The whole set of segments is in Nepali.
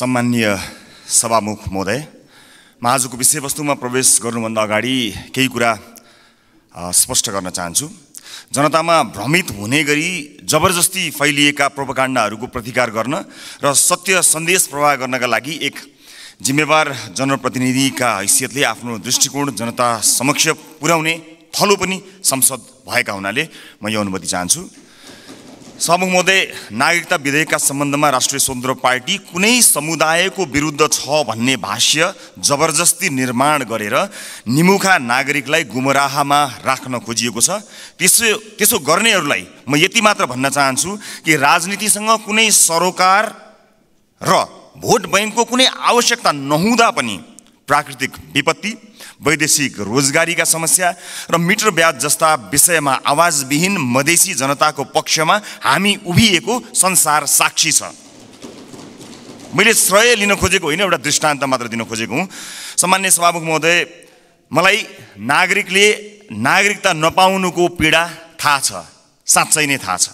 सम्माननीय सभामुख महोदय, म आजको विषयवस्तुमा प्रवेश गर्नुभन्दा अगाडि केही कुरा स्पष्ट गर्न चाहन्छु। जनतामा भ्रमित हुने गरी जबरजस्ती फैलिएका प्रोपागान्डाहरूको प्रतिकार गर्न र सत्य सन्देश प्रवाह गर्नका लागि एक जिम्मेवार जनप्रतिनिधिका हैसियतले आफ्नो दृष्टिकोण जनता समक्ष पुर्याउने थलो पनि संसद भएका हुनाले म यो अनुमति चाहन्छु। सभामुख महोदय, नागरिकता विधेयकका सम्बन्धमा राष्ट्रिय स्वतन्त्र पार्टी कुनै समुदायको विरुद्ध छ भन्ने भाष्य जबरजस्ती निर्माण गरेर निमुखा नागरिकलाई गुमराहमा राख्न खोजिएको छ। त्यसो गर्नेहरूलाई म यति मात्र भन्न चाहन्छु कि राजनीतिसँग कुनै सरोकार र भोट बैंकको कुनै आवश्यकता नहुँदा पनि प्राकृतिक विपत्ति, वैदेशिक रोजगारीका समस्या र मिटर ब्याज जस्ता विषयमा आवाजविहीन मधेसी जनताको पक्षमा हामी उभिएको संसार साक्षी छ। मैले श्रेय लिन खोजेको होइन, एउटा दृष्टान्त मात्र दिन खोजेको हुँ। सम्मान्य सभामुख महोदय, मलाई नागरिकले नागरिकता नपाउनुको पीडा थाहा छ, साँच्चै नै थाहा छ।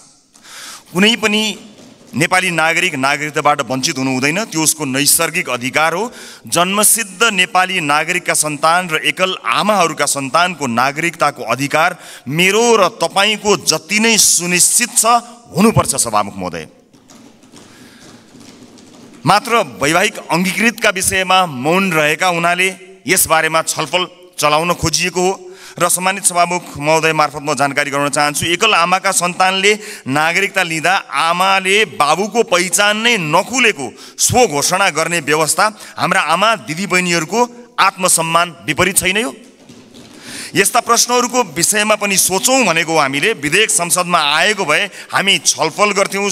कुनै पनि नेपाली नागरिक नागरिकताबाट वञ्चित हुनु हुँदैन, त्यो उसको नैसर्गिक अधिकार हो। जन्मसिद्ध नेपाली नागरिकका सन्तान र एकल आमाहरूका सन्तानको नागरिकताको अधिकार मेरो र तपाईको जति नै सुनिश्चित छ हुनुपर्छ। सभामुख महोदय, मात्र वैवाहिक अङ्गीकृतका विषयमा मौन रहेका हुनाले यसबारेमा छलफल चलाउन खोजिएको हो र सम्मानित सभामुख महोदय मार्फत म जानकारी गराउन चाहन्छु। एकल आमाका सन्तानले नागरिकता लिँदा आमाले बाबुको पहिचान नै नखुलेको स्व घोषणा गर्ने व्यवस्था हाम्रा आमा दिदीबहिनीहरूको आत्मसम्मान विपरीत छैन यो? यस्ता प्रश्नहरूको विषयमा पनि सोचौँ भनेको हामीले। विधेयक संसदमा आएको भए हामी छलफल गर्थ्यौँ,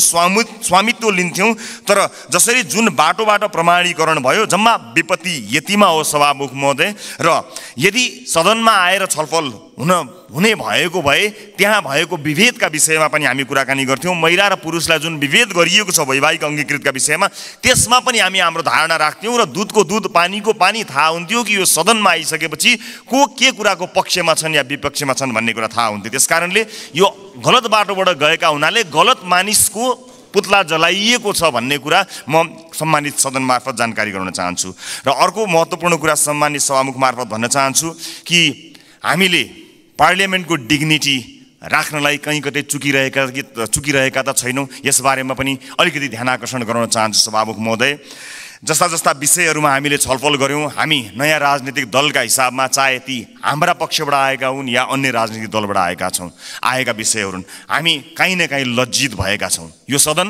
स्वामित्व लिन्थ्यौँ, तर जसरी जुन बाटोबाट प्रमाणीकरण भयो जम्मा विपत्ति यतिमा हो। सभामुख महोदय, र यदि सदनमा आएर छलफल हुने भएको भए त्यहाँ भएको विभेदका विषयमा पनि हामी कुराकानी गर्थ्यौँ। महिला र पुरुषलाई जुन विभेद गरिएको छ वैवाहिक अङ्गीकृतका विषयमा, त्यसमा पनि हामी हाम्रो धारणा राख्थ्यौँ र दुधको दुध पानीको पानी थाहा हुन्थ्यो कि यो सदनमा आइसकेपछि को के कुराको पक्षमा छन् या विपक्षमा छन् भन्ने कुरा थाहा हुन्थ्यो। त्यसकारणले यो गलत बाटोबाट गएका हुनाले गलत मानिसको पुतला जलाइएको छ भन्ने कुरा म सम्मानित सदन मार्फत जानकारी गराउन चाहन्छु। र अर्को महत्त्वपूर्ण कुरा सम्मानित सभामुख मार्फत भन्न चाहन्छु कि हामीले पार्लियामेन्टको डिग्निटी राख्नलाई कहीँ कतै चुकिरहेका त छैनौँ, यसबारेमा पनि अलिकति ध्यान आकर्षण गराउन चाहन्छु। सभामुख महोदय, जस्ता विषयहरूमा हामीले छलफल गऱ्यौँ, हामी नयाँ राजनीतिक दलका हिसाबमा, चाहे ती हाम्रा पक्षबाट आएका हुन् या अन्य राजनीतिक दलबाट आएका विषयहरू, हामी काहीँ न काहीँ लज्जित भएका छौँ। यो सदन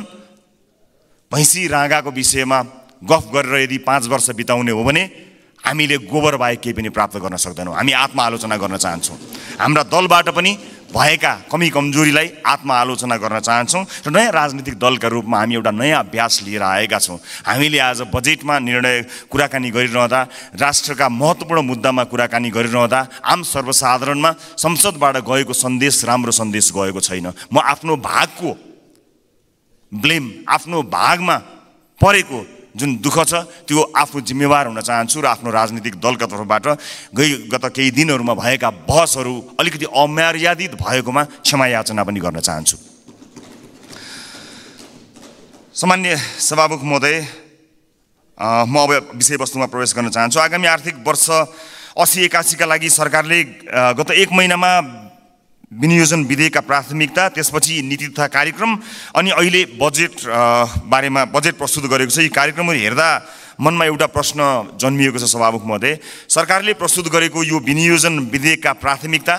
भैँसी राँगाको विषयमा गफ गरेर यदि 5 वर्ष बिताउने हो भने हामीले गोबर बाहेक केही पनि प्राप्त गर्न सक्दैनौँ। हामी आत्मआलोचना गर्न चाहन्छौँ। हाम्रा दलबाट पनि भएका कमी कमजोरीलाई आत्मआलोचना गर्न चाहन्छौँ र नयाँ राजनीतिक दलका रूपमा हामी एउटा नयाँ अभ्यास लिएर आएका छौँ। हामीले आज बजेटमा कुराकानी गरिरहँदा, राष्ट्रका महत्त्वपूर्ण मुद्दामा कुराकानी गरिरहँदा आम सर्वसाधारणमा संसदबाट गएको सन्देश राम्रो सन्देश गएको छैन। म आफ्नो भागको ब्लेम, आफ्नो भागमा परेको जुन दुःख छ त्यो आफ्नो जिम्मेवार हुन चाहन्छु र आफ्नो राजनीतिक दलका तर्फबाट गत केही दिनहरूमा भएका बहसहरू अलिकति अमर्यादित भएकोमा क्षमा याचना पनि गर्न चाहन्छु। सम्मान्य सभामुख महोदय, म अब विषयवस्तुमा प्रवेश गर्न चाहन्छु। आगामी आर्थिक वर्ष 80-81 का लागि सरकारले गत 1 महिनामा विनियोजन विधेयकका प्राथमिकता, त्यसपछि नीति तथा कार्यक्रम अनि अहिले बजेट बारेमा बजेट प्रस्तुत गरेको छ। यी कार्यक्रमहरू हेर्दा मनमा एउटा प्रश्न जन्मिएको छ। सभामुख महोदय, सरकारले प्रस्तुत गरेको यो विनियोजन विधेयकका प्राथमिकता,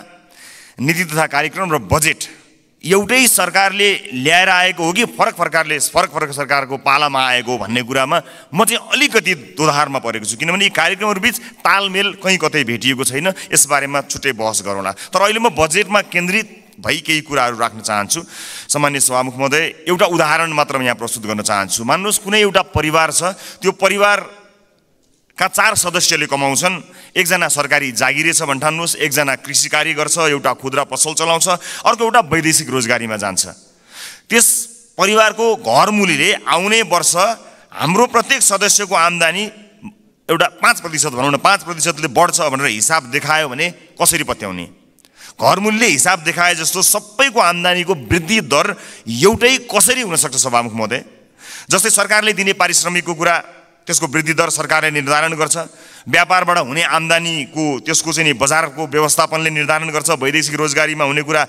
नीति तथा कार्यक्रम र बजेट एउटै सरकारले ल्याएर आएको हो कि फरक सरकारको पालामा आएको भन्ने कुरामा म चाहिँ अलिकति दोधारमा परेको छु। किनभने यी कार्यक्रमहरूबीच तालमेल कहीँ कतै भेटिएको छैन। यसबारेमा छुट्टै बहस गरौँला। तर अहिले म बजेटमा केन्द्रित भई केही कुराहरू राख्न चाहन्छु। सम्मान्य सभामुख महोदय, एउटा उदाहरण मात्र यहाँ प्रस्तुत गर्न चाहन्छु। मान्नुहोस् कुनै एउटा परिवार छ, त्यो परिवारका 4 सदस्यले कमाउँछन्। एकजना सरकारी जागिरे छ भन्ठान्नुहोस्, एकजना कृषि कार्य गर्छ, एउटा खुद्रा पसल चलाउँछ, अर्को एउटा वैदेशिक रोजगारीमा जान्छ। त्यस परिवारको घरमुलीले आउने वर्ष हाम्रो प्रत्येक सदस्यको आम्दानी एउटा 5% भनौँ न, 5%ले बढ्छ भनेर हिसाब देखायो भने कसरी पत्याउने? घरमूल्य हिसाब देखाए जस्तो सबैको आम्दानीको वृद्धि दर एउटै कसरी हुन सक्छ सभामुख महोदय? जस्तै सरकारले दिने पारिश्रमिकको कुरा त्यसको वृद्धि दर सरकारले निर्धारण गर्छ। व्यापारबाट हुने आम्दानीको त्यसको चाहिँ बजारको व्यवस्थापनले निर्धारण गर्छ। वैदेशिक रोजगारीमा हुने कुरा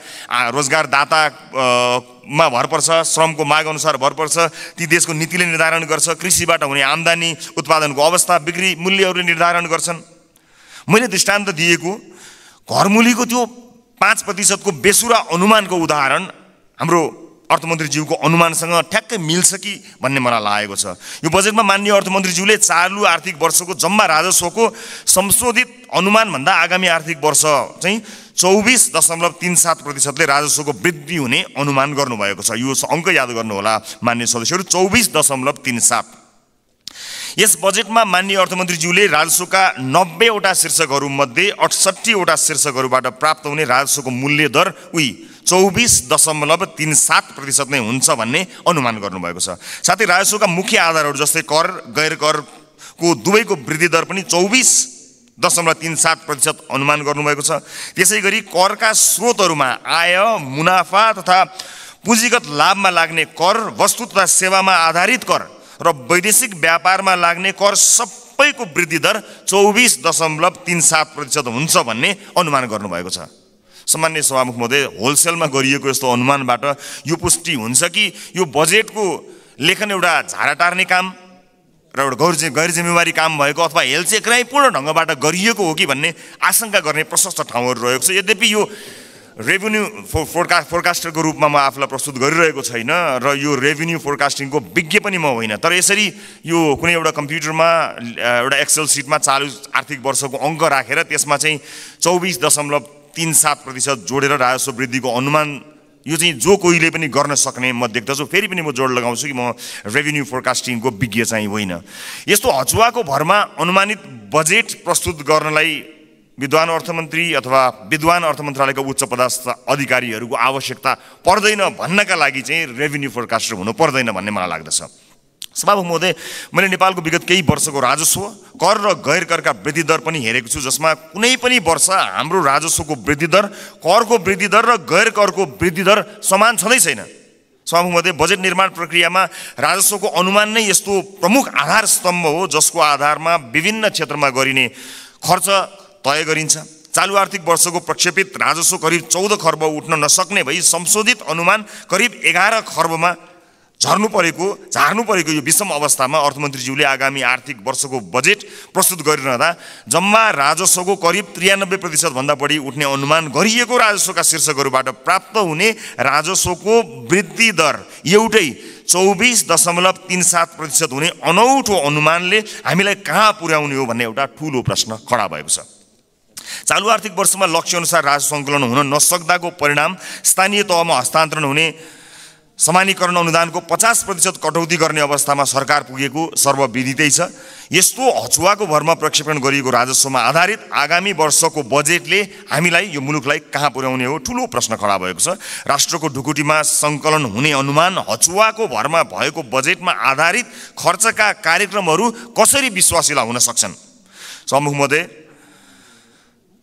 रोजगारदातामा भर पर्छ, श्रमको माग अनुसार भर पर्छ, ती देशको नीतिले निर्धारण गर्छ। कृषिबाट हुने आम्दानी, उत्पादनको अवस्था, बिक्री मूल्यहरूले निर्धारण गर्छन्। मैले दृष्टान्त दिएको घरमूलीको त्यो 5% को बेसुरा अनुमानको उदाहरण हाम्रो अर्थमन्त्रीज्यूको अनुमानसँग ठ्याक्कै मिल्छ कि भन्ने मलाई लागेको छ। यो बजेटमा माननीय अर्थमन्त्रीज्यूले चालु आर्थिक वर्षको जम्मा राजस्वको संशोधित अनुमानभन्दा आगामी आर्थिक वर्ष चाहिँ 24.37% ले राजस्वको वृद्धि हुने अनुमान गर्नुभएको छ। यो अङ्क याद गर्नुहोला माननीय सदस्यहरू, 24.37। यस बजेटमा माननीय अर्थमन्त्रीज्यूले राजस्वका 90 वटा शीर्षकहरूमध्ये 68 वटा शीर्षकहरूबाट प्राप्त हुने राजस्वको मूल्य दर 24.37% नै हुन्छ भन्ने अनुमान गर्नुभएको छ। साथै राजस्वका मुख्य आधारहरू जस्तै कर, गैर करको दुवैको वृद्धि दर पनि 24.37% अनुमान गर्नुभएको छ। त्यसैगरी करका स्रोतहरूमा आय, मुनाफा तथा पुँजीगत लाभमा लाग्ने कर, वस्तु तथा सेवामा आधारित कर र वैदेशिक व्यापारमा लाग्ने कर सबैको वृद्धि दर 24.37% हुन्छ भन्ने अनुमान गर्नुभएको छ। सम्माननीय सभामुख महोदय, होलसेलमा गरिएको यस्तो अनुमानबाट यो पुष्टि हुन्छ कि यो बजेटको लेखन एउटा झारा टार्ने काम र एउटा गैर जिम्मेवारी काम भएको अथवा हेलचेक्राइपूर्ण ढङ्गबाट गरिएको हो कि भन्ने आशंका गर्ने प्रशस्त ठाउँहरू रहेको छ। यद्यपि यो रेभेन्यू फोरकास्टरको रूपमा म आफूलाई प्रस्तुत गरिरहेको छैन र यो रेभेन्यू फोरकास्टिङको विज्ञ पनि म होइन, तर यसरी यो कुनै एउटा कम्प्युटरमा एउटा एक्सेल सिटमा चालु आर्थिक वर्षको अङ्क राखेर त्यसमा चाहिँ 24.37% जोडेर राजस्व वृद्धिको अनुमान यो चाहिँ जो कोहीले पनि गर्न सक्ने म देख्दछु। फेरि पनि म जोड लगाउँछु कि म रेभेन्यू फोरकास्टिङको विज्ञ चाहिँ होइन। यस्तो हचुवाको भरमा अनुमानित बजेट प्रस्तुत गर्नलाई विद्वान अर्थमन्त्री अथवा विद्वान अर्थ मन्त्रालयका उच्च पदस्थ अधिकारीहरूको आवश्यकता पर्दैन भन्नका लागि चाहिँ रेभेन्यू फोरकास्टर हुनु पर्दैन भन्ने मलाई लाग्दछ। सभामुख महोदय, मैले नेपालको विगत केही वर्षको राजस्व, कर र गैर करका वृद्धि दर पनि हेरेको छु, जसमा कुनै पनि वर्ष हाम्रो राजस्वको वृद्धि दर, करको वृद्धि दर र गैर करको वृद्धि दर समान छँदै छैन। सभामुख महोदय, बजेट निर्माण प्रक्रियामा राजस्वको अनुमान नै यस्तो प्रमुख आधार स्तम्भ हो जसको आधारमा विभिन्न क्षेत्रमा गरिने खर्च तय गरिन्छ। चालु आर्थिक वर्षको प्रक्षेपित राजस्व करिब 14 खर्ब उठ्न नसक्ने भई संशोधित अनुमान करिब 11 खर्बमा झार्नु परेको यो विषम अवस्थामा अर्थमन्त्रीज्यूले आगामी आर्थिक वर्षको बजेट प्रस्तुत गरिरहँदा जम्मा राजस्वको करिब 93% भन्दा बढी उठ्ने अनुमान गरिएको राजस्वका शीर्षकहरूबाट प्राप्त हुने राजस्वको वृद्धि दर एउटै 24.37% हुने अनौठो अनुमानले हामीलाई कहाँ पुर्याउने हो भन्ने एउटा ठूलो प्रश्न खडा भएको छ। चालु आर्थिक वर्षमा लक्ष्य अनुसार राजस्व सङ्कलन हुन नसक्दाको परिणाम स्थानीय तहमा हस्तान्तरण हुने समानीकरण अनुदानको 50% कटौती गर्ने अवस्थामा सरकार पुगेको सर्वविदितै छ। यस्तो हचुवाको भरमा प्रक्षेपण गरिएको राजस्वमा आधारित आगामी वर्षको बजेटले हामीलाई यो मुलुकलाई कहाँ पुर्याउने हो ठूलो प्रश्न खडा भएको छ। राष्ट्रको ढुकुटीमा सङ्कलन हुने अनुमान हचुवाको भरमा भएको बजेटमा आधारित खर्चका कार्यक्रमहरू कसरी विश्वासिला हुन सक्छन्? सभामुख महोदय,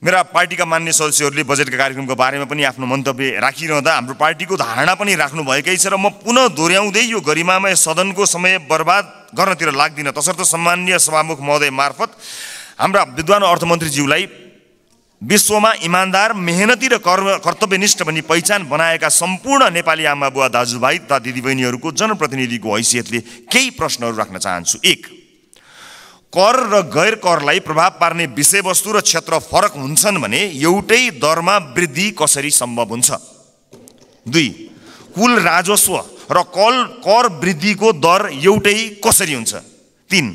मेरा पार्टीका मान्य सदस्यहरूले बजेटका कार्यक्रमको बारेमा पनि आफ्नो मन्तव्य राखिरहँदा हाम्रो पार्टीको धारणा पनि राख्नुभएकै छ र म पुनः दोहोऱ्याउँदै यो गरिमामय सदनको समय बर्बाद गर्नतिर लाग्दिन। तसर्थ सम्माननीय सभामुख महोदय मार्फत हाम्रा विद्वान अर्थमन्त्रीज्यूलाई विश्वमा इमान्दार, मेहनती र कर्तव्यनिष्ठ भनी पहिचान बनाएका सम्पूर्ण नेपाली आमा बुवा दाजुभाइ तथा दिदीबहिनीहरूको जनप्रतिनिधिको हैसियतले केही प्रश्नहरू राख्न चाहन्छु। 1, कर र गैर करलाई प्रभाव पार्ने विषयवस्तु र क्षेत्र फरक हुन्छन् भने एउटै दरमा वृद्धि कसरी सम्भव हुन्छ? 2, कुल राजस्व र कर वृद्धिको दर एउटै कसरी हुन्छ? 3,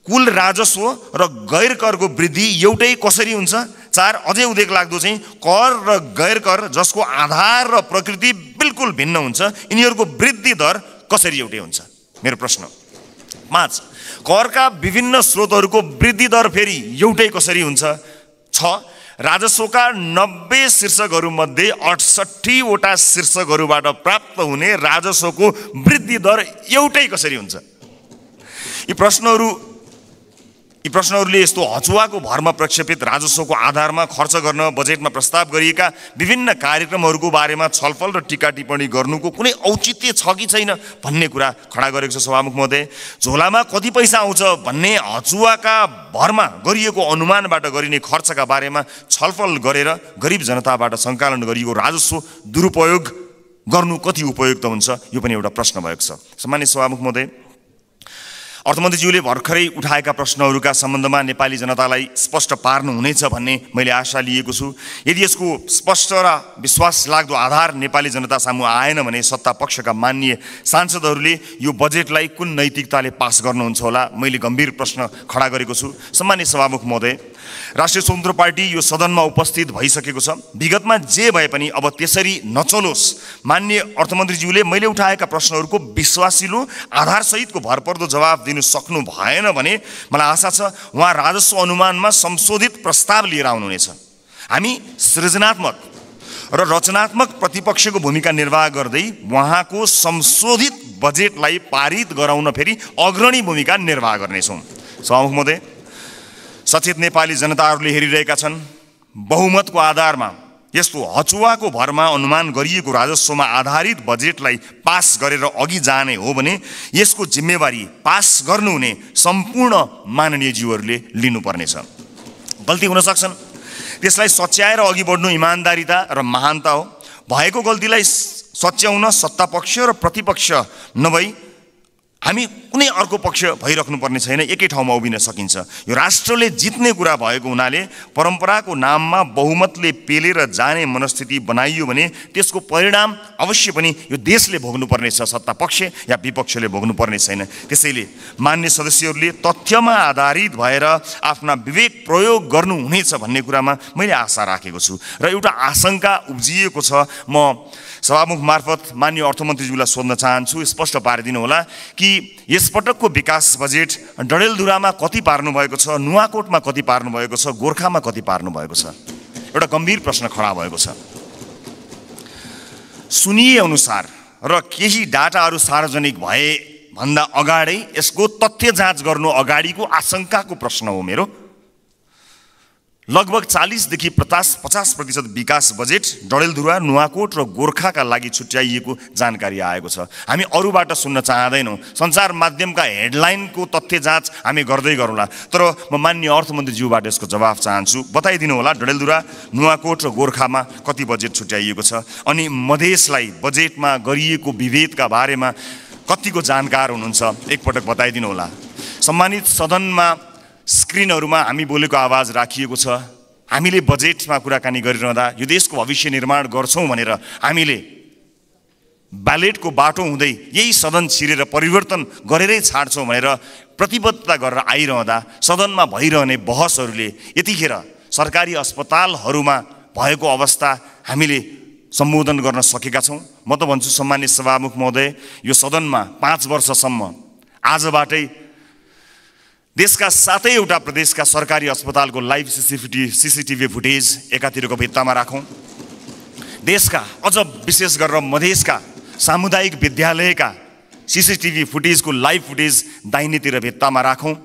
कुल राजस्व र गैर करको वृद्धि एउटै कसरी हुन्छ? 4, अझै उदेक लाग्दो चाहिँ कर र गैर कर जसको आधार र प्रकृति बिल्कुल भिन्न हुन्छ, यिनीहरूको वृद्धि दर कसरी एउटै हुन्छ? मेरो प्रश्न। 5, करका विभिन्न स्रोतहरूको वृद्धि दर फेरि एउटै कसरी हुन्छ? 6, राजस्वका 90 शीर्षकहरूमध्ये 68 वटा शीर्षकहरूबाट प्राप्त हुने राजस्वको वृद्धि दर एउटै कसरी हुन्छ? यी प्रश्नहरू यी प्रश्नहरूले यस्तो हचुवाको भरमा प्रक्षेपित राजस्वको आधारमा खर्च गर्न बजेटमा प्रस्ताव गरिएका विभिन्न कार्यक्रमहरूको बारेमा छलफल र टीका टिप्पणी गर्नुको कुनै औचित्य छ कि छैन भन्ने कुरा खडा गरेको छ सभामुख महोदय। झोलामा कति पैसा आउँछ भन्ने हचुवाका भरमा गरिएको अनुमानबाट गरिने खर्चका बारेमा छलफल गरेर गरिब जनताबाट सङ्कलन गरिएको राजस्व दुरुपयोग गर्नु कति उपयुक्त हुन्छ, यो पनि एउटा प्रश्न भएको छ। सम्मानित सभामुख महोदय, अर्थमन्त्रीज्यूले भर्खरै उठाएका प्रश्नहरूका सम्बन्धमा नेपाली जनतालाई स्पष्ट पार्नुहुनेछ भन्ने मैले आशा लिएको छु। यदि यसको स्पष्ट र विश्वास लाग्दो आधार नेपाली जनता सामु आएन भने सत्ता पक्षका माननीय सांसदहरूले यो बजेटलाई कुन नैतिकताले पास गर्नुहुन्छ होला, मैले गम्भीर प्रश्न खडा गरेको छु। सम्मानित सभामुख महोदय, राष्ट्रिय स्वतन्त्र पार्टी यो सदनमा उपस्थित भइसकेको छ। विगतमा जे भए पनि अब त्यसरी नचलोस्। माननीय अर्थमन्त्रीज्यूले मैले उठाएका प्रश्नहरूको विश्वासिलो आधारसहितको भरपर्दो जवाब दिनु सक्नु भएन भने मलाई आशा छ उहाँ राजस्व अनुमानमा संशोधित प्रस्ताव लिएर आउनुहुनेछ। हामी सृजनात्मक र रचनात्मक प्रतिपक्षको भूमिका निर्वाह गर्दै उहाँको संशोधित बजेटलाई पारित गराउन फेरि अग्रणी भूमिका निर्वाह गर्नेछौँ। सभामुख महोदय, सचेत नेपाली जनताहरूले हेरिरहेका छन्। बहुमतको आधारमा यस्तो हचुवाको भरमा अनुमान गरिएको राजस्वमा आधारित बजेटलाई पास गरेर अघि जाने हो भने यसको जिम्मेवारी पास गर्नुहुने सम्पूर्ण माननीय ज्यूहरूले लिनुपर्नेछ। गल्ती हुन सक्छन्, त्यसलाई सच्याएर अघि बढ्नु इमान्दारिता र महानता हो। भएको गल्तीलाई सच्याउन सत्तापक्ष र प्रतिपक्ष नभई हामी कुनै अर्को पक्ष भइराख्नु पर्ने छैन, एकै ठाउँमा उभिन सकिन्छ। यो राष्ट्रले जित्ने कुरा भएको हुनाले परम्पराको नाममा बहुमतले पेलेर जाने मनस्थिति बनाइयो भने त्यसको परिणाम अवश्य पनि यो देशले भोग्नुपर्नेछ, सत्ता पक्ष या विपक्षले भोग्नुपर्ने छैन। त्यसैले मान्य सदस्यहरूले तथ्यमा आधारित भएर आफ्ना विवेक प्रयोग गर्नुहुनेछ भन्ने कुरामा मैले आशा राखेको छु र एउटा आशंका उब्जिएको छ। म सभामुख मार्फत माननीय अर्थमन्त्रीज्यूलाई सोध्न चाहन्छु, स्पष्ट पारिदिनु होला कि यसपटकको विकास बजेट डडेलधुरामा कति पार्नु भएको छ, नुवाकोटमा कति पार्नु भएको छ, गोर्खामा कति पार्नु भएको छ? एउटा गम्भीर प्रश्न खडा भएको छ। सुनिए अनुसार र केही डाटाहरू सार्वजनिक भए भन्दा अगाडै यसको तथ्य जाँच गर्नु अगाडिको आशंकाको प्रश्न हो मेरो। लगभग 40 देखि 50% विकास बजेट डडेलधुरा, नुवाकोट र गोर्खाका लागि छुट्याइएको जानकारी आएको छ। हामी अरूबाट सुन्न चाहदैनौँ। सञ्चार माध्यमका हेडलाइनको तथ्य जाँच हामी गर्दै गरौँला, तर म माननीय अर्थमन्त्रीज्यूबाट यसको जवाफ चाहन्छु। बताइदिनु होला डडेलधुरा, नुवाकोट र गोर्खामा कति बजेट छुट्याइएको छ, अनि मधेसलाई बजेटमा गरिएको विभेदका बारेमा कतिको जानकार हुनुहुन्छ, एकपटक बताइदिनु होला। सम्मानित सदनमा स्क्रिनहरूमा हामी बोलेको आवाज राखिएको छ। हामीले बजेटमा कुराकानी गरिरहँदा यो देशको भविष्य निर्माण गर्छौँ भनेर हामीले ब्यालेटको बाटो हुँदै यही सदन छिरेर परिवर्तन गरेरै छाड्छौँ भनेर प्रतिबद्धता गरेर आइरहँदा सदनमा भइरहने बहसहरूले यतिखेर सरकारी अस्पतालहरूमा भएको अवस्था हामीले सम्बोधन गर्न सकेका छौँ। म त भन्छु सम्मानित सभामुख महोदय, यो सदनमा 5 वर्षसम्म आजबाटै देशका 7वटा प्रदेशका सरकारी अस्पतालको लाइभ सीसीटीभी फुटेज एकातिरको भित्तामा राखौँ। देशका अझ विशेष गरेर मधेसका सामुदायिक विद्यालयका सीसीटीभी फुटेजको लाइभ फुटेज दाहिनेतिर भित्तामा राखौँ।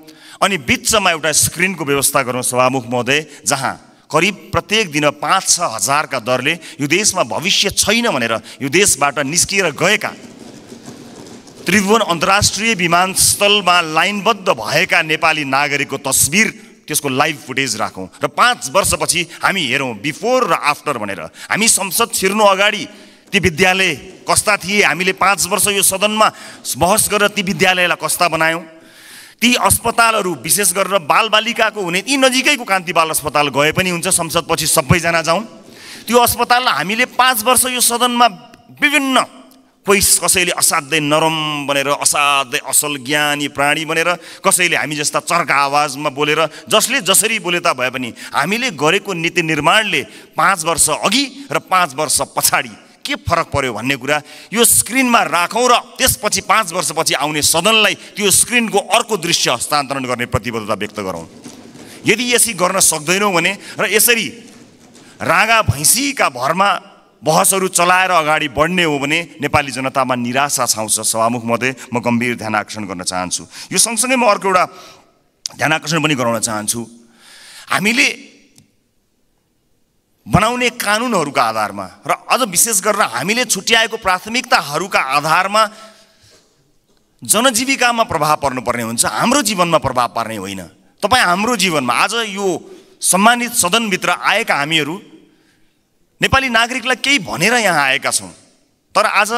अनि बिचमा एउटा स्क्रिनको व्यवस्था गरौँ सभामुख महोदय, जहाँ करिब प्रत्येक दिन 5-6 हजारका दरले यो देशमा भविष्य छैन भनेर यो देशबाट निस्किएर गएका त्रिभुवन अन्तर्राष्ट्रिय विमानस्थलमा लाइनबद्ध भएका नेपाली नागरिकको तस्बिर, त्यसको लाइभ फुटेज राखौँ र 5 वर्षपछि हामी हेरौँ बिफोर र आफ्टर भनेर। हामी संसद छिर्नु अगाडि ती विद्यालय कस्ता थिए, हामीले 5 वर्ष यो सदनमा बहस गरेर ती विद्यालयलाई कस्ता बनायौँ। ती अस्पतालहरू विशेष गरेर बालबालिकाको हुने ती नजिकैको कान्ति बाल अस्पताल गए पनि हुन्छ, संसदपछि सबैजना जाउँ। त्यो अस्पताललाई हामीले 5 वर्ष यो सदनमा विभिन्न कसैले असाध्यै नरम भनेर, असाध्यै असल ज्ञानी प्राणी भनेर, कसैले हामी जस्ता चर्का आवाजमा बोलेर, जसले जसरी बोले ता भए पनि हामीले गरेको नीति निर्माणले 5 वर्ष अघि र 5 वर्ष पछाडि के फरक पर्यो भन्ने कुरा यो स्क्रिनमा राखौँ र त्यसपछि 5 वर्षपछि आउने सदनलाई त्यो स्क्रिनको अर्को दृश्य हस्तान्तरण गर्ने प्रतिबद्धता व्यक्त गरौँ। यदि यसरी गर्न सक्दैनौँ भने र यसरी रागा भैँसीका भरमा बहसहरू चलाएर अगाडि बढ्ने हो भने नेपाली जनतामा निराशा छाउँछ। सभामुख महोदय, म गम्भीर ध्यान आकर्षण गर्न चाहन्छु। यो सँगसँगै म अर्को एउटा ध्यानाकर्षण पनि गराउन चाहन्छु। हामीले बनाउने कानुनहरूका आधारमा र अझ विशेष गरेर हामीले छुट्याएको प्राथमिकताहरूका आधारमा जनजीविकामा प्रभाव पर्नुपर्ने हुन्छ, हाम्रो जीवनमा प्रभाव पार्ने होइन। तपाईँ हाम्रो जीवनमा आज यो सम्मानित सदनभित्र आएका हामीहरू नेपाली नागरिकलाई केही भनेर यहाँ आएका छौँ, तर आज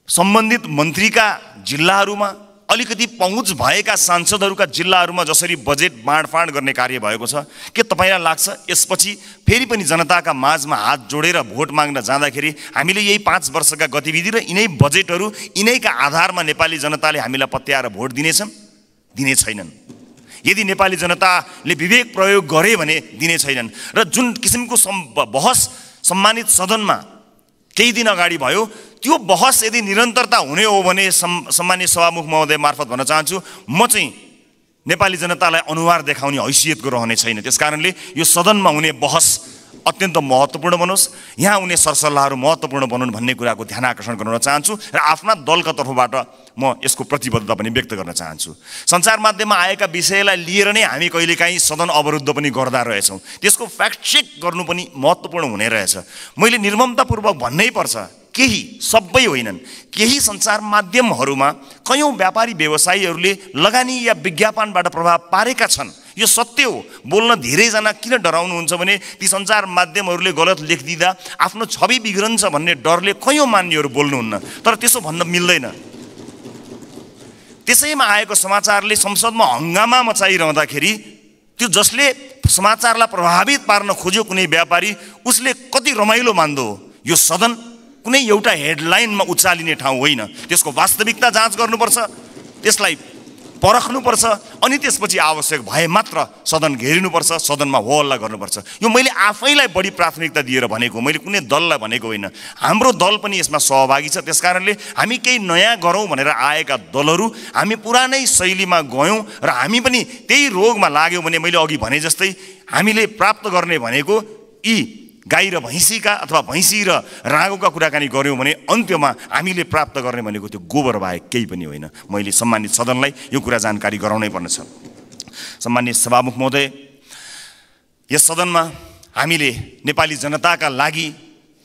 सम्बन्धित मन्त्रीका जिल्लाहरूमा अलिकति पहुँच भएका सांसदहरूका जिल्लाहरूमा जसरी बजेट बाँडफाँड गर्ने कार्य भएको छ, के तपाईँलाई लाग्छ यसपछि फेरि पनि जनताका माझमा हात जोडेर भोट माग्न जाँदाखेरि हामीले यही 5 वर्षका गतिविधि र यिनै बजेटहरू यिनैका आधारमा नेपाली जनताले हामीलाई पत्याएर भोट दिनेछन्? दिने छैनन्। यदि नेपाली जनताले विवेक प्रयोग गरे भने दिने छैनन्। र जुन किसिमको बहस सम्मानित सदनमा केही दिन अगाडि भयो, त्यो बहस यदि निरन्तरता हुने हो भने सम्मानित सभामुख महोदय मार्फत भन्न चाहन्छु, म चाहिँ नेपाली जनतालाई अनुहार देखाउने हैसियतको रहने छैन। त्यसकारणले यो सदनमा हुने बहस अत्यन्त महत्त्वपूर्ण बनोस्, यहाँ हुने सरसल्लाहहरू महत्त्वपूर्ण बनुन् भन्ने कुराको ध्यान आकर्षण गर्न चाहन्छु र आफ्ना दलका तर्फबाट म यसको प्रतिबद्धता पनि व्यक्त गर्न चाहन्छु। सञ्चार माध्यममा आएका विषयलाई लिएर नै हामी कहिलेकाहीँ सदन अवरुद्ध पनि गर्दा रहेछौँ, त्यसको फ्याक्ट चेक गर्नु पनि महत्त्वपूर्ण हुने रहेछ। मैले निर्ममतापूर्वक भन्नै पर्छ, केही, सबै होइनन्, केही सञ्चार माध्यमहरूमा कयौँ व्यापारी व्यवसायीहरूले लगानी या विज्ञापनबाट प्रभाव पारेका छन्। यो सत्य हो। बोल्न धेरैजना किन डराउनुहुन्छ भने ती सञ्चार माध्यमहरूले गलत लेखिदिँदा आफ्नो छवि बिग्रन्छ भन्ने डरले कयौँ मान्यहरू बोल्नुहुन्न, तर त्यसो भन्न मिल्दैन। त्यसैमा आएको समाचारले संसदमा हङ्गामा मचाइरहँदाखेरि त्यो जसले समाचारलाई प्रभावित पार्न खोज्यो कुनै व्यापारी, उसले कति रमाइलो मान्दो हो। यो सदन कुनै एउटा हेडलाइनमा उचालिने ठाउँ होइन, त्यसको वास्तविकता जाँच गर्नुपर्छ, त्यसलाई परख्नुपर्छ, अनि त्यसपछि आवश्यक भए मात्र सदन घेरिनुपर्छ, सदनमा हो हल्ला गर्नुपर्छ। यो मैले आफैलाई बढी प्राथमिकता दिएर भनेको, मैले कुनै दललाई भनेको होइन। हाम्रो दल पनि यसमा सहभागी छ। त्यसकारणले हामी केही नयाँ गरौँ भनेर आएका दलहरू हामी पुरानै शैलीमा गयौँ र हामी पनि त्यही रोगमा लाग्यौँ भने मैले अघि भने जस्तै हामीले प्राप्त गर्ने भनेको यी गाई र भैँसीका अथवा भैँसी र रागोका कुराकानी गऱ्यौँ भने अन्त्यमा हामीले प्राप्त गर्ने भनेको त्यो गोबर बाहेक केही पनि होइन। मैले सम्मानित सदनलाई यो कुरा जानकारी गराउनै पर्नेछ। सम्मानित सभामुख महोदय, यस सदनमा हामीले नेपाली जनताका लागि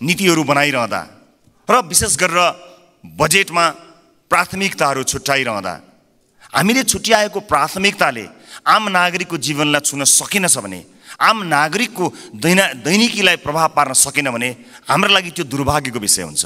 नीतिहरू बनाइरहँदा र विशेष गरेर बजेटमा प्राथमिकताहरू छुट्याइरहँदा हामीले छुट्याएको प्राथमिकताले आम नागरिकको जीवनलाई छुन सकेनछ भने, आम नागरिकको दैनिकीलाई प्रभाव पार्न सकेन भने हाम्रो लागि त्यो दुर्भाग्यको विषय हुन्छ।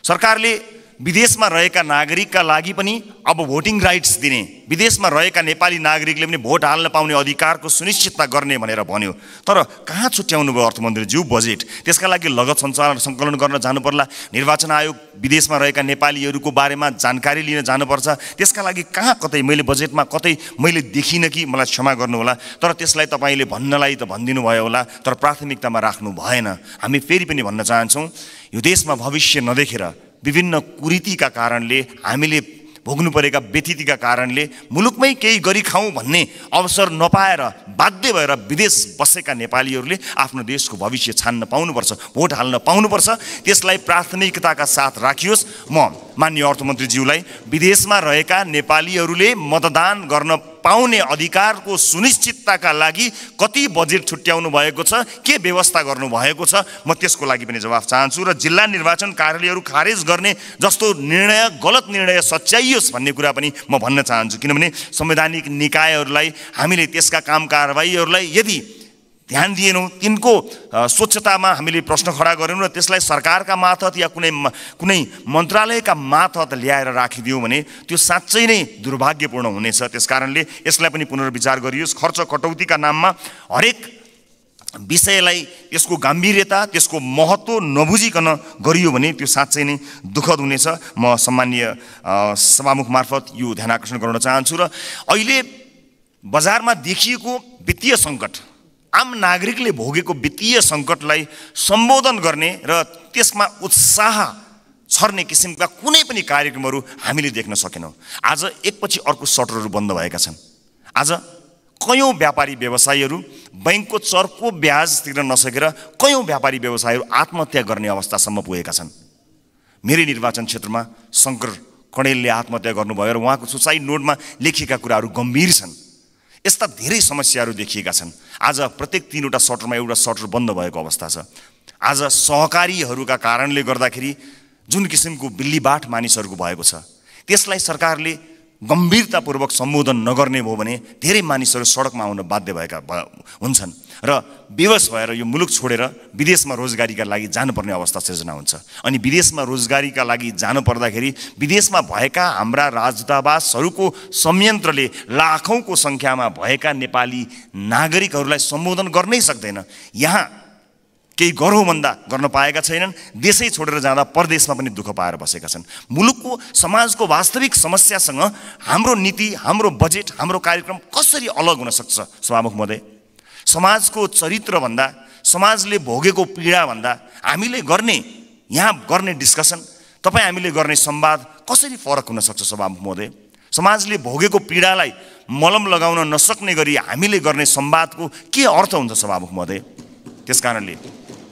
सरकारले विदेशमा रहेका नागरिकका लागि पनि अब भोटिङ राइट्स दिने, विदेशमा रहेका नेपाली नागरिकले पनि भोट हाल्न पाउने अधिकारको सुनिश्चितता गर्ने भनेर भन्यो, तर कहाँ छुट्याउनु भयो अर्थमन्त्रीज्यू बजेट? त्यसका लागि लगत सङ्कलन गर्न जानु पर्ला, निर्वाचन आयोग विदेशमा रहेका नेपालीहरूको बारेमा जानकारी लिन जानुपर्छ, त्यसका लागि कहाँ कतै मैले बजेटमा कतै मैले देखिनँ कि, मलाई क्षमा गर्नुहोला, तर त्यसलाई तपाईँले भन्नलाई त भनिदिनु भयो होला, तर प्राथमिकतामा राख्नु भएन। हामी फेरि पनि भन्न चाहन्छौँ, यो देशमा भविष्य नदेखेर विभिन्न कुरीतिका कारणले, हामीले भोग्नु परेका व्यथितिका कारणले मुलुकमै केही गरी खाउँ भन्ने अवसर नपाएर बाध्य भएर विदेश बसेका नेपालीहरूले आफ्नो देशको भविष्य छान्न पाउनुपर्छ, भोट हाल्न पाउनुपर्छ। त्यसलाई प्राथमिकताका साथ राखियोस्। म माननीय अर्थमन्त्रीज्यूलाई विदेशमा रहेका नेपालीहरूले मतदान गर्न पाउने अधिकारको सुनिश्चितताका लागि कति बजेट छुट्याउनु भएको छ, के व्यवस्था गर्नु भएको छ, म त्यसको लागि पनि जवाफ चाहन्छु। र जिल्ला निर्वाचन कार्यालयहरू खारेज गर्ने जस्तो निर्णय, गलत निर्णय सच्याइयोस् भन्ने कुरा पनि म भन्न चाहन्छु। किनभने संवैधानिक निकायहरूलाई हामीले त्यसका काम कारबाहीहरूलाई यदि ध्यान दिएनौँ, तिनको स्वच्छतामा हामीले प्रश्न खडा गरेनौँ र त्यसलाई सरकारका मार्फत या कुनै मन्त्रालयका मार्फत ल्याएर राखिदियौँ भने त्यो साँच्चै नै दुर्भाग्यपूर्ण हुनेछ। त्यसकारणले यसलाई पनि पुनर्विचार गरियोस्। खर्च कटौतीका नाममा हरेक विषयलाई यसको गम्भीरता, त्यसको महत्त्व नबुझिकन गरियो भने त्यो साँच्चै नै दुःखद हुनेछ। म सम्मानीय सभामुख मार्फत यो ध्यान आकर्षण गराउन चाहन्छु। र अहिले बजारमा देखिएको वित्तीय सङ्कट, आम नागरिकले भोगेको वित्तीय सङ्कटलाई सम्बोधन गर्ने र त्यसमा उत्साह छर्ने किसिमका कुनै पनि कार्यक्रमहरू हामीले देख्न सकेनौँ। आज एकपछि अर्को सटरहरू बन्द भएका छन्। आज कयौँ व्यापारी व्यवसायीहरू बैंकको चर्को ब्याज तिर्न नसकेर कयौँ व्यापारी व्यवसायीहरू आत्महत्या गर्ने अवस्थासम्म पुगेका छन्। मेरै निर्वाचन क्षेत्रमा शङ्कर कणेलले आत्महत्या गर्नुभयो र उहाँको सुसाइड नोटमा लेखिएका कुराहरू गम्भीर छन्। यस्ता धेरै समस्याहरू देखिएका छन्। आज प्रत्येक 3वटा सटरमा एउटा सटर बन्द भएको अवस्था छ। आज सहकारीहरूका कारणले गर्दाखेरि जुन किसिमको बिल्लीबाट मानिसहरूको भएको छ, त्यसलाई सरकारले गम्भीरतापूर्वक सम्बोधन नगर्ने भयो भने धेरै मानिसहरू सडकमा आउन बाध्य भएका हुन्छन् र बेवस भएर यो मुलुक छोडेर विदेशमा रोजगारीका लागि जानुपर्ने अवस्था सिर्जना हुन्छ। अनि विदेशमा रोजगारीका लागि जानु पर्दाखेरि विदेशमा भएका हाम्रा राजदूतावासहरूको संयन्त्रले लाखौँको सङ्ख्यामा भएका नेपाली नागरिकहरूलाई सम्बोधन गर्नै सक्दैन। यहाँ केही गरौँ भन्दा गर्न पाएका छैनन्। देशै छोडेर जाँदा परदेशमा पनि दुःख पाएर बसेका छन्। मुलुकको समाजको वास्तविक समस्यासँग हाम्रो नीति, हाम्रो बजेट, हाम्रो कार्यक्रम कसरी अलग हुन सक्छ? सभामुख महोदय, समाजको चरित्रभन्दा, समाजले भोगेको पीडाभन्दा हामीले यहाँ गर्ने डिस्कसन, तपाईँ हामीले गर्ने संवाद कसरी फरक हुन सक्छ? सभामुख महोदय, समाजले भोगेको पीडालाई मलम लगाउन नसक्ने गरी हामीले गर्ने संवादको के अर्थ हुन्छ? सभामुख महोदय, त्यसकारणले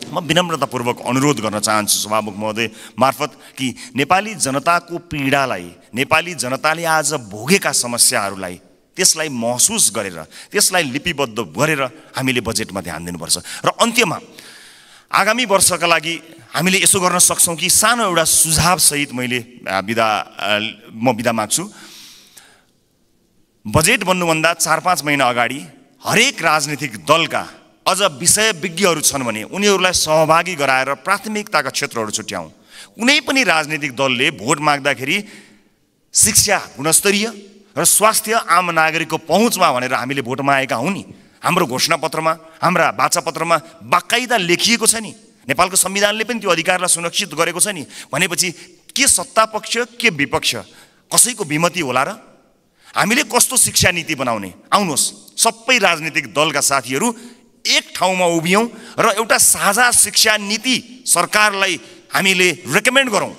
म विनम्रतापूर्वक अनुरोध गर्न चाहन्छु सभामुख महोदय मार्फत कि नेपाली जनताको पीडालाई, नेपाली जनताले आज भोगेका समस्याहरूलाई त्यसलाई महसुस गरेर, त्यसलाई लिपिबद्ध गरेर हामीले बजेटमा ध्यान दिनुपर्छ। र अन्त्यमा आगामी वर्षका लागि हामीले यसो गर्न सक्छौँ कि सानो एउटा सुझावसहित म बिदा माग्छु। बजेट बन्नुभन्दा 4-5 महिना अगाडि हरेक राजनीतिक दलका अझ विषयविज्ञहरू छन् भने उनीहरूलाई सहभागी गराएर प्राथमिकताका क्षेत्रहरू छुट्याउँ। कुनै पनि राजनीतिक दलले भोट माग्दाखेरि शिक्षा गुणस्तरीय र स्वास्थ्य आम नागरिकको पहुँचमा भनेर हामीले भोट मागेका हौँ नि। हाम्रो घोषणापत्रमा, हाम्रा वाचापत्रमा बाकाइदा लेखिएको छ नि। नेपालको संविधानले पनि त्यो अधिकारलाई सुरक्षित गरेको छ नि। भनेपछि के सत्तापक्ष के विपक्ष कसैको विमति होला र? हामीले कस्तो शिक्षा नीति बनाउने? आउनुहोस् सबै राजनीतिक दलका साथीहरू एक ठाउँमा उभियौँ र एउटा साझा शिक्षा नीति सरकारलाई हामीले रेकमेन्ड गरौँ।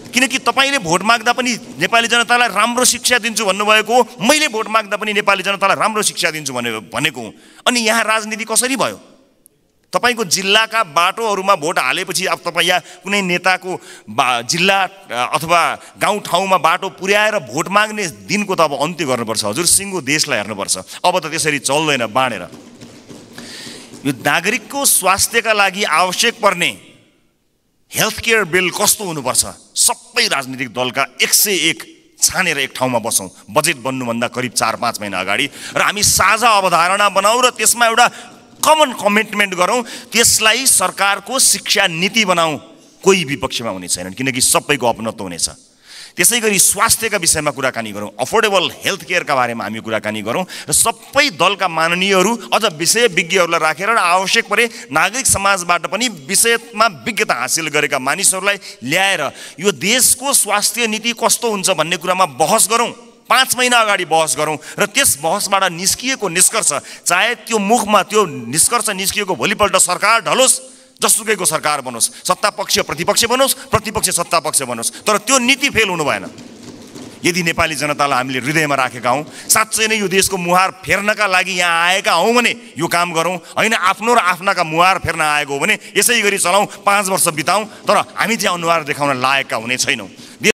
किनकि तपाईँले भोट माग्दा पनि नेपाली जनतालाई राम्रो शिक्षा दिन्छु भन्नुभएको हो, मैले भोट माग्दा पनि नेपाली जनतालाई राम्रो शिक्षा दिन्छु भनेको हो। अनि यहाँ राजनीति कसरी भयो? तपाईँको जिल्लाका बाटोहरूमा भोट हालेपछि अब तपाईँ यहाँ कुनै नेताको जिल्ला अथवा गाउँठाउँमा बाटो पुर्याएर भोट माग्ने दिनको त अब अन्त्य गर्नुपर्छ। हजुर, सिङ्गो देशलाई हेर्नुपर्छ। अब त त्यसरी चल्दैन बाँडेर। यो नागरिकको स्वास्थ्यका लागि आवश्यक पर्ने हेल्थ केयर बिल कस्तो हुनुपर्छ? सबै राजनीतिक दलका 101 छानेर एक ठाउँमा बसौँ बजेट बन्नुभन्दा करिब 4-5 महिना अगाडि र हामी साझा अवधारणा बनाऊ र त्यसमा एउटा कमन कमिटमेन्ट गरौँ। त्यसलाई सरकारको शिक्षा नीति बनाऊ। कोही विपक्षमा हुने छैनन् किनकि सबैको अपनत्व हुनेछ। त्यसै गरी स्वास्थ्यका विषयमा कुराकानी गरौँ, अफोर्डेबल हेल्थ केयरका बारेमा हामी कुराकानी गरौँ र सबै दलका माननीयहरू अझ विषयविज्ञहरूलाई राखेर र आवश्यक परे नागरिक समाजबाट पनि विषयमा विज्ञता हासिल गरेका मानिसहरूलाई ल्याएर यो देशको स्वास्थ्य नीति कस्तो हुन्छ भन्ने कुरामा बहस गरौँ। 5 महिना अगाडि बहस गरौँ र त्यस बहसबाट निस्किएको निष्कर्ष, चाहे त्यो मुखमा त्यो निष्कर्ष निस्किएको भोलिपल्ट सरकार ढलोस्, जसुकैको सरकार बनोस्, सत्तापक्ष प्रतिपक्ष बनोस्, प्रतिपक्ष सत्तापक्ष बनोस्, तर त्यो नीति फेल हुनु भएन। यदि नेपाली जनतालाई हामीले हृदयमा राखेका हौँ, साँच्चै नै यो देशको मुहार फेर्नका लागि यहाँ आएका हौँ भने यो काम गरौँ। होइन आफ्नो र आफ्नाका मुहार फेर्न आएको हो भने यसै गरी चलाउँ, 5 वर्ष बिताउँ, तर हामी चाहिँ अनुहार देखाउन लायकका हुने छैनौँ।